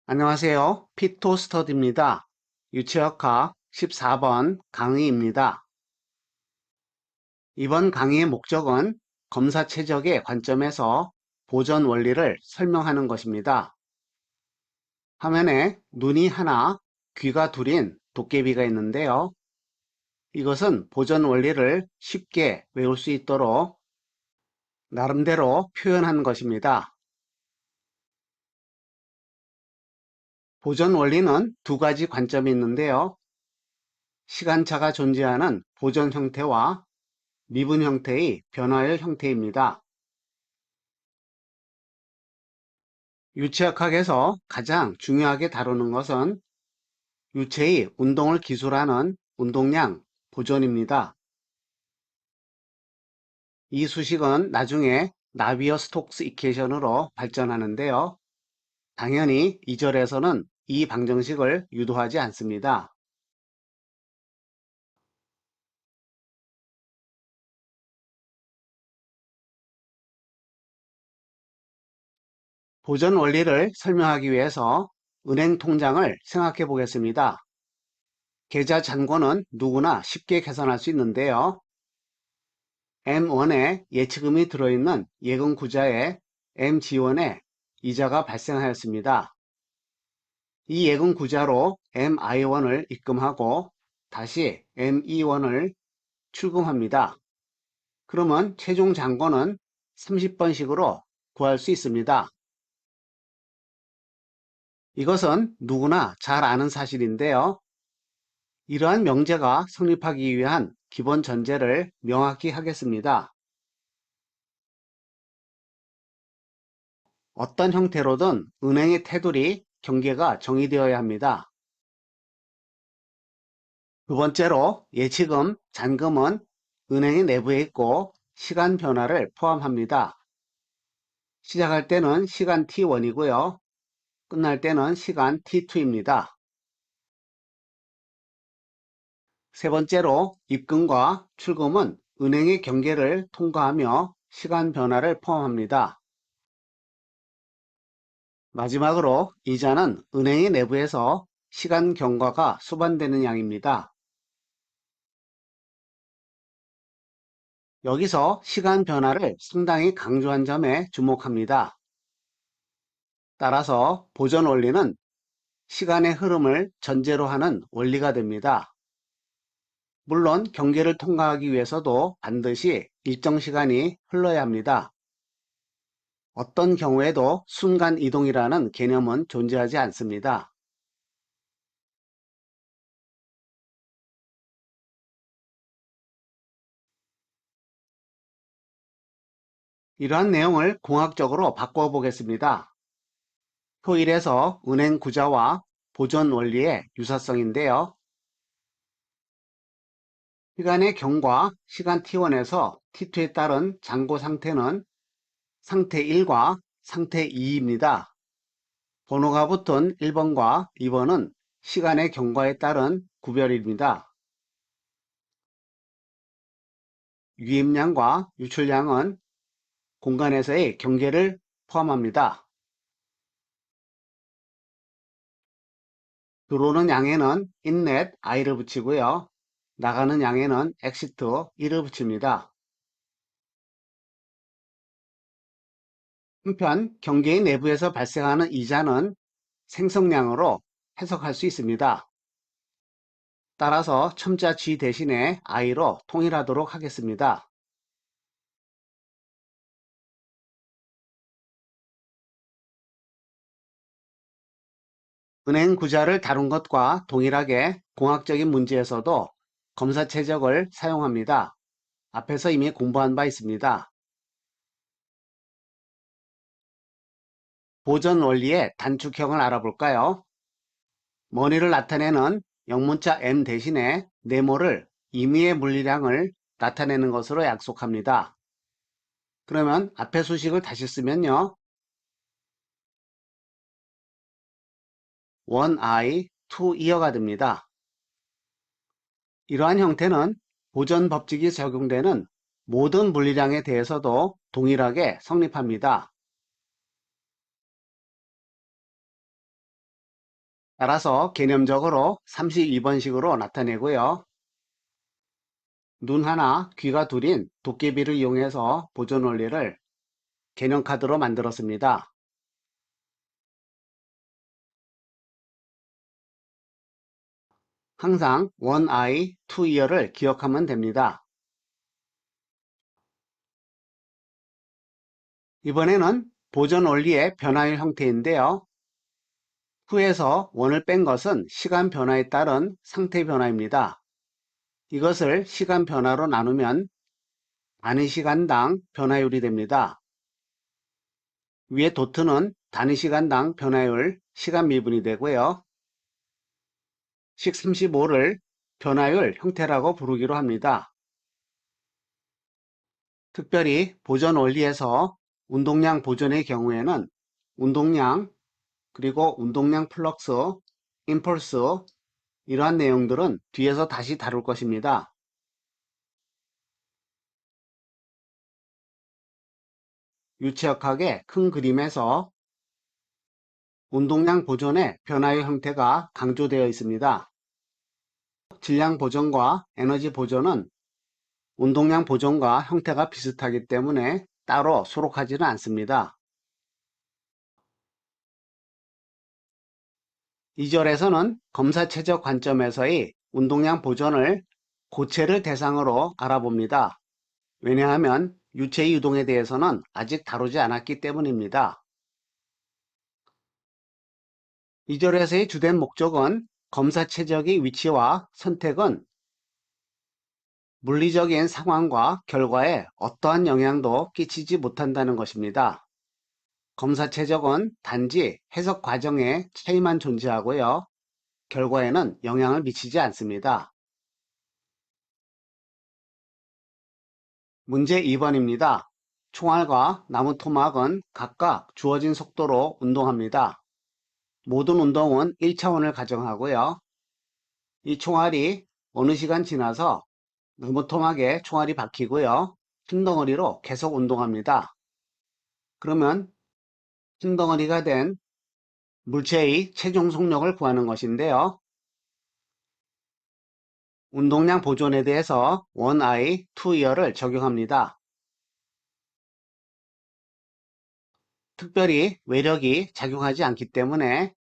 안녕하세요. 피토스터디입니다. 유체역학 14번 강의입니다. 이번 강의의 목적은 검사 최적의 관점에서 보존 원리를 설명하는 것입니다. 화면에 눈이 하나, 귀가 둘인 도깨비가 있는데요. 이것은 보존 원리를 쉽게 외울 수 있도록 나름대로 표현한 것입니다. 보존 원리는 두 가지 관점이 있는데요. 시간차가 존재하는 보존 형태와 미분 형태의 변화율 형태입니다. 유체역학에서 가장 중요하게 다루는 것은 유체의 운동을 기술하는 운동량 보존입니다. 이 수식은 나중에 나비어-스톡스 이퀘이션으로 발전하는데요. 당연히 2절에서는 이 방정식을 유도하지 않습니다. 보존 원리를 설명하기 위해서 은행 통장을 생각해 보겠습니다. 계좌 잔고는 누구나 쉽게 계산할 수 있는데요. M1에 예치금이 들어있는 예금구자에 MG1에 이자가 발생하였습니다. 이 예금구자로 MI1을 입금하고 다시 ME1을 출금합니다. 그러면 최종 잔고는 30번씩으로 구할 수 있습니다. 이것은 누구나 잘 아는 사실인데요. 이러한 명제가 성립하기 위한 기본 전제를 명확히 하겠습니다. 어떤 형태로든 은행의 테두리, 경계가 정의되어야 합니다. 두 번째로 예치금, 잔금은 은행의 내부에 있고 시간 변화를 포함합니다. 시작할 때는 시간 t1이고요. 끝날 때는 시간 t2입니다. 세 번째로 입금과 출금은 은행의 경계를 통과하며 시간 변화를 포함합니다. 마지막으로 이자는 은행의 내부에서 시간 경과가 수반되는 양입니다. 여기서 시간 변화를 상당히 강조한 점에 주목합니다. 따라서 보존 원리는 시간의 흐름을 전제로 하는 원리가 됩니다. 물론 경계를 통과하기 위해서도 반드시 일정 시간이 흘러야 합니다. 어떤 경우에도 순간 이동이라는 개념은 존재하지 않습니다. 이러한 내용을 공학적으로 바꿔 보겠습니다. 토일에서 은행 구자와 보존 원리의 유사성인데요. 시간의 경과 시간 t1에서 t2에 따른 잔고 상태는 상태 1과 상태 2입니다. 번호가 붙은 1번과 2번은 시간의 경과에 따른 구별입니다. 유입량과 유출량은 공간에서의 경계를 포함합니다. 들어오는 양에는 inlet i를 붙이고요. 나가는 양에는 exit e를 붙입니다. 한편 경계의 내부에서 발생하는 이자는 생성량으로 해석할 수 있습니다. 따라서 첨자 G 대신에 i로 통일하도록 하겠습니다. 은행 구자를 다룬 것과 동일하게 공학적인 문제에서도 검사 최적을 사용합니다. 앞에서 이미 공부한 바 있습니다. 보존 원리의 단축형을 알아볼까요? 머니를 나타내는 영문자 M 대신에 네모를 임의의 물리량을 나타내는 것으로 약속합니다. 그러면 앞에 수식을 다시 쓰면요. 1i, 2e어가 됩니다. 이러한 형태는 보존 법칙이 적용되는 모든 물리량에 대해서도 동일하게 성립합니다. 따라서 개념적으로 32번식으로 나타내고요. 눈 하나, 귀가 둘인 도깨비를 이용해서 보존 원리를 개념카드로 만들었습니다. 항상 one eye, two ear를 기억하면 됩니다. 이번에는 보존 원리의 변화율 형태인데요. 후에서 원을 뺀 것은 시간 변화에 따른 상태 변화입니다. 이것을 시간 변화로 나누면 단위 시간당 변화율이 됩니다. 위에 도트는 단위 시간당 변화율 시간 미분이 되고요. 식 35를 변화율 형태라고 부르기로 합니다. 특별히 보존 원리에서 운동량 보존의 경우에는 운동량, 그리고 운동량 플럭스, 임펄스, 이러한 내용들은 뒤에서 다시 다룰 것입니다. 유체역학의 큰 그림에서 운동량 보존의 변화의 형태가 강조되어 있습니다. 질량 보존과 에너지 보존은 운동량 보존과 형태가 비슷하기 때문에 따로 수록하지는 않습니다. 2절에서는 검사체적 관점에서의 운동량 보존을 고체를 대상으로 알아봅니다. 왜냐하면 유체의 유동에 대해서는 아직 다루지 않았기 때문입니다. 2절에서의 주된 목적은 검사체적의 위치와 선택은 물리적인 상황과 결과에 어떠한 영향도 끼치지 못한다는 것입니다. 검사체적은 단지 해석 과정의 차이만 존재하고요. 결과에는 영향을 미치지 않습니다. 문제 2번입니다. 총알과 나무 토막은 각각 주어진 속도로 운동합니다. 모든 운동은 1차원을 가정하고요. 이 총알이 어느 시간 지나서 나무 토막에 총알이 박히고요. 흰 덩어리로 계속 운동합니다. 그러면 흰 덩어리가 된 물체의 최종 속력을 구하는 것인데요. 운동량 보존에 대해서 one eye, two ear를 적용합니다. 특별히 외력이 작용하지 않기 때문에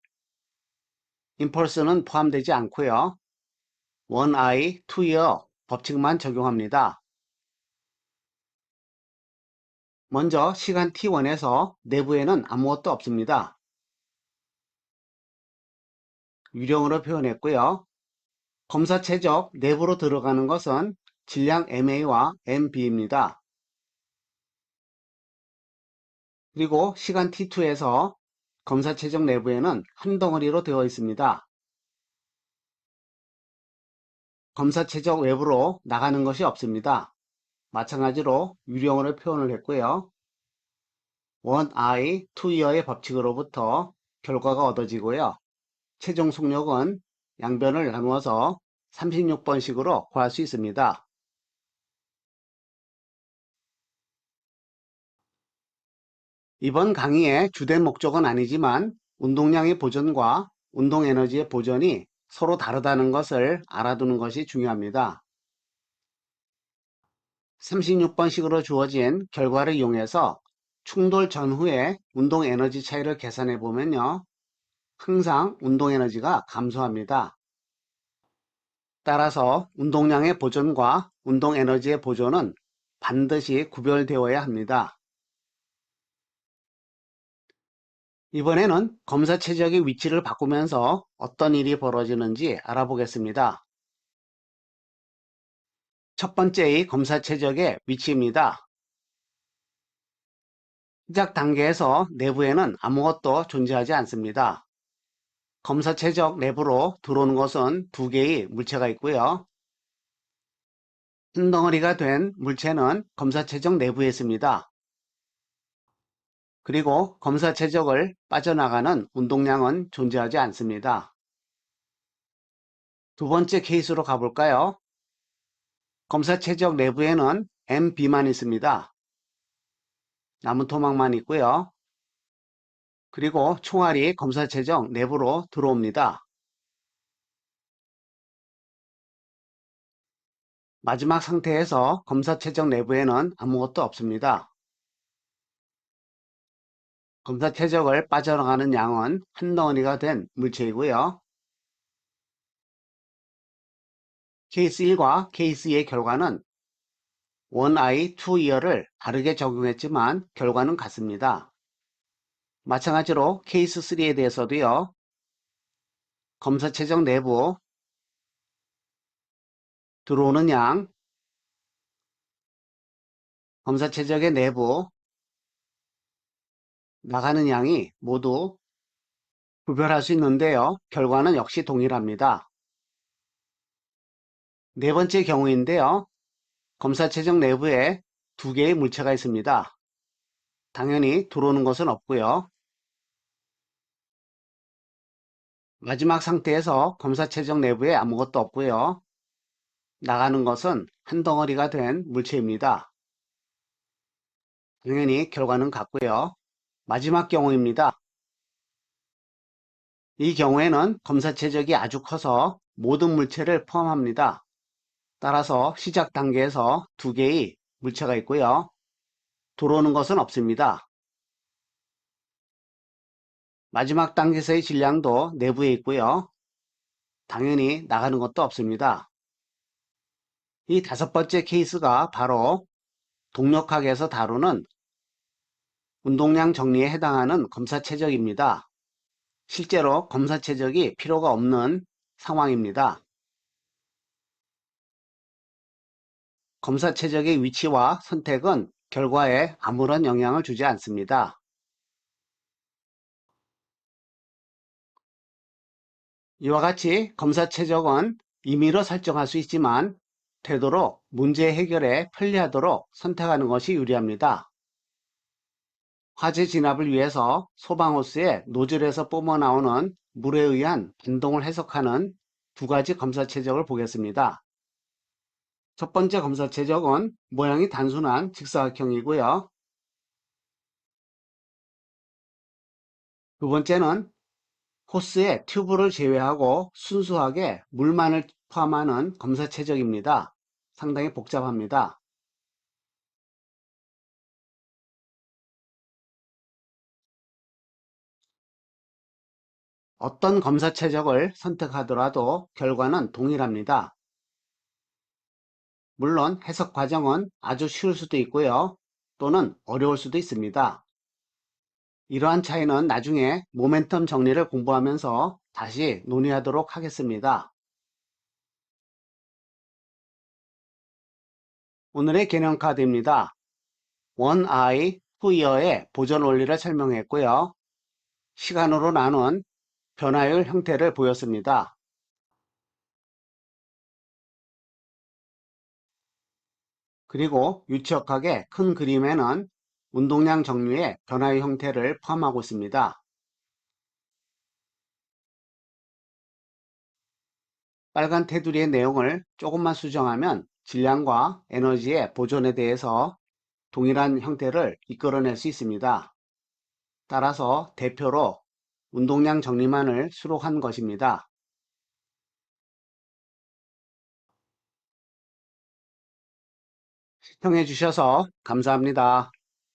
임펄스는 포함되지 않고요. one eye, two ear 법칙만 적용합니다. 먼저 시간 t1에서 내부에는 아무것도 없습니다. 유령으로 표현했고요. 검사체적 내부로 들어가는 것은 질량 MA와 MB입니다. 그리고 시간 t2에서 검사체적 내부에는 한 덩어리로 되어 있습니다. 검사체적 외부로 나가는 것이 없습니다. 마찬가지로 유령으로 표현을 했고요. one eye, two ear의 법칙으로부터 결과가 얻어지고요. 최종 속력은 양변을 나누어서 36번식으로 구할 수 있습니다. 이번 강의의 주된 목적은 아니지만 운동량의 보존과 운동 에너지의 보존이 서로 다르다는 것을 알아두는 것이 중요합니다. 36번식으로 주어진 결과를 이용해서 충돌 전후의 운동 에너지 차이를 계산해 보면요. 항상 운동 에너지가 감소합니다. 따라서 운동량의 보존과 운동 에너지의 보존은 반드시 구별되어야 합니다. 이번에는 검사 최적의 위치를 바꾸면서 어떤 일이 벌어지는지 알아보겠습니다. 첫 번째의 검사 최적의 위치입니다. 시작 단계에서 내부에는 아무것도 존재하지 않습니다. 검사 최적 내부로 들어오는 것은 두 개의 물체가 있고요. 흰 덩어리가 된 물체는 검사 최적 내부에 있습니다. 그리고 검사 최적을 빠져나가는 운동량은 존재하지 않습니다. 두 번째 케이스로 가볼까요? 검사 최적 내부에는 MB만 있습니다. 나무 토막만 있고요. 그리고 총알이 검사 최적 내부로 들어옵니다. 마지막 상태에서 검사 최적 내부에는 아무것도 없습니다. 검사 최적을 빠져나가는 양은 한 덩어리가 된 물체이고요. 케이스 1과 케이스 2의 결과는 1I, 2Year를 다르게 적용했지만 결과는 같습니다. 마찬가지로 케이스 3에 대해서도요. 검사 최적 내부 들어오는 양, 검사 최적의 내부 나가는 양이 모두 구별할 수 있는데요. 결과는 역시 동일합니다. 네 번째 경우인데요. 검사 최적 내부에 두 개의 물체가 있습니다. 당연히 들어오는 것은 없고요. 마지막 상태에서 검사 최적 내부에 아무것도 없고요. 나가는 것은 한 덩어리가 된 물체입니다. 당연히 결과는 같고요. 마지막 경우입니다. 이 경우에는 검사 최적이 아주 커서 모든 물체를 포함합니다. 따라서 시작 단계에서 두 개의 물체가 있고요. 들어오는 것은 없습니다. 마지막 단계에서의 질량도 내부에 있고요. 당연히 나가는 것도 없습니다. 이 다섯 번째 케이스가 바로 동력학에서 다루는 운동량 정리에 해당하는 검사 최적입니다. 실제로 검사 최적이 필요가 없는 상황입니다. 검사 최적의 위치와 선택은 결과에 아무런 영향을 주지 않습니다. 이와 같이 검사 최적은 임의로 설정할 수 있지만 되도록 문제 해결에 편리하도록 선택하는 것이 유리합니다. 화재 진압을 위해서 소방호스의 노즐에서 뿜어나오는 물에 의한 반동을 해석하는 두 가지 검사 최적을 보겠습니다. 첫 번째 검사 최적은 모양이 단순한 직사각형이고요. 두 번째는 호스의 튜브를 제외하고 순수하게 물만을 포함하는 검사 최적입니다. 상당히 복잡합니다. 어떤 검사 최적을 선택하더라도 결과는 동일합니다. 물론 해석 과정은 아주 쉬울 수도 있고요. 또는 어려울 수도 있습니다. 이러한 차이는 나중에 모멘텀 정리를 공부하면서 다시 논의하도록 하겠습니다. 오늘의 개념 카드입니다. 원아이 후이어의 보존 원리를 설명했고요. 시간으로 나눈 변화율 형태를 보였습니다. 그리고 유치역학의 큰 그림에는 운동량 정류의 변화율 형태를 포함하고 있습니다. 빨간 테두리의 내용을 조금만 수정하면 질량과 에너지의 보존에 대해서 동일한 형태를 이끌어낼 수 있습니다. 따라서 대표로 운동량 정리만을 수록한 것입니다. 시청해 주셔서 감사합니다.